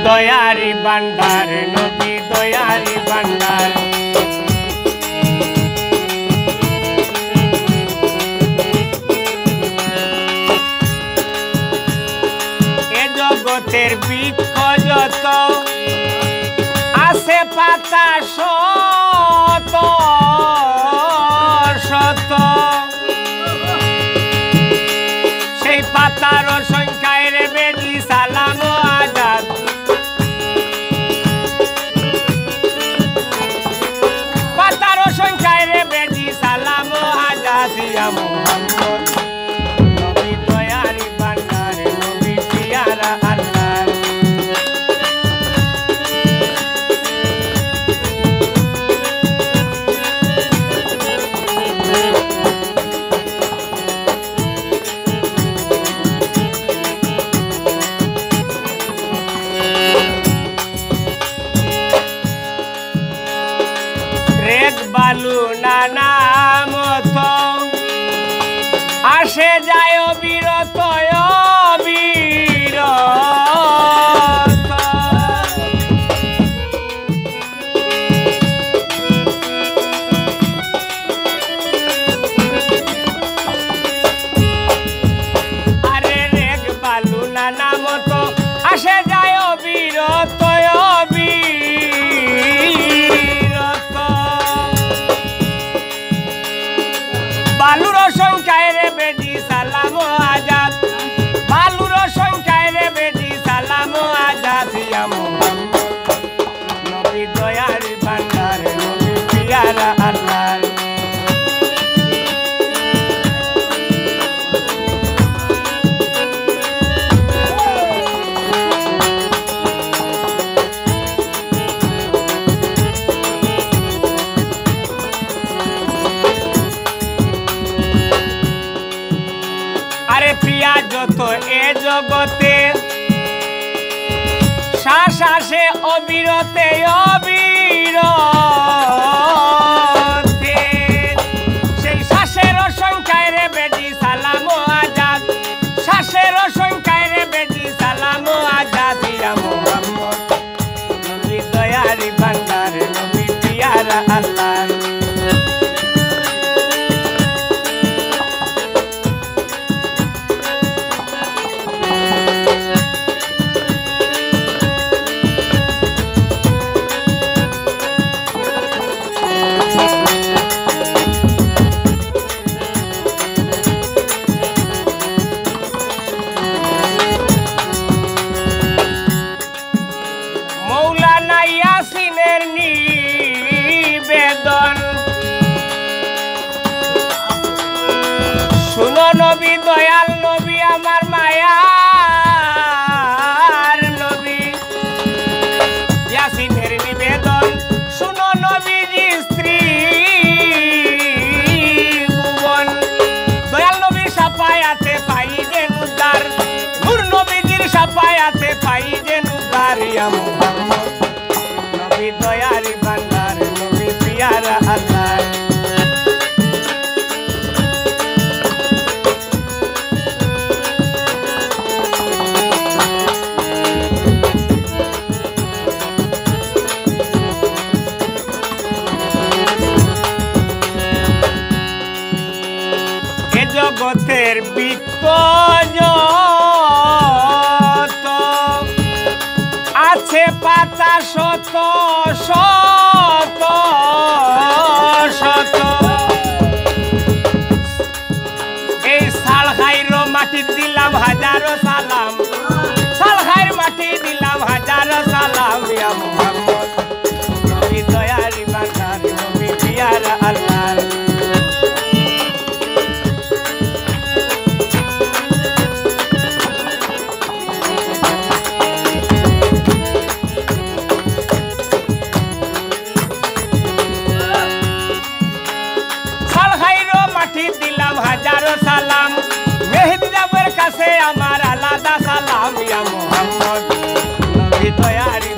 দয়ারি ভান্ডার নবী দয়ারি ভান্ডার এ জগতের বৃক্ষ যত আছে পাতা শত শত সেই পাতার সংখ্যায় রে বেদি সালাম আজাদ পাতার সংখ্যায় রে বেদি সালাম আজাদ ইয়া মুহাম্মদ নবী দয়ারি ভান্ডার নবী পিয়ারা আল্লাহ বালু নানা মতো আসে যায় বিরত বিরত আরে রেগ বালু নানা মতো আসে যায় বিরত বালুর সংখ্যায় রে বেদি সালাম আজাদ বালুর সংখ্যায় রে বেদি সালাম আজাদ ইয়া মুহাম্মদ নবী দয়ারি ভান্ডার নবী পিয়ারা আল্লাহ প্রিয়া যত এ জগতে শ্বাস আসে অবিরতে অবিরতে সেই শ্বাসের সংখ্যায় রে বেদি সালাম আজাদ শ্বাসের সংখ্যায় রে বেদি সালাম আজাদ ইয়া মুহাম্মদ নবী দয়ারি ভান্ডার নবী পিয়ারা আল্লাহ শুনো নবী দয়াল নবী আমার মায়ার নবী ইয়াসিনের নিবেদন শুনো নবীজি স্ত্রী ভুবন দয়াল নবীর সাফায়াতে পাই যেন উদ্ধার নূর নবীজির সাফায়াতে পাই যেন উদ্ধার ইয়া মুহাম্মদ নবী দয়ারি ভান্ডার নবী পিয়ারা আল্লাহ জগতের বৃক্ষ যত আছে পাতা শত শত শত এই সালখাইর মাটি দিলাম হাজারো সালাম সালখাইর মাটি দিলাম হাজারো সালাম ইয়া মুহাম্মদ নবী দয়ারি ভান্ডার নবী পিয়ারা আল্লাহ দিলাম হাজারো সালাম মেহেদিদের কাছে আমার আলাদা সালাম ইয়া মুহাম্মদ নবী দয়ারি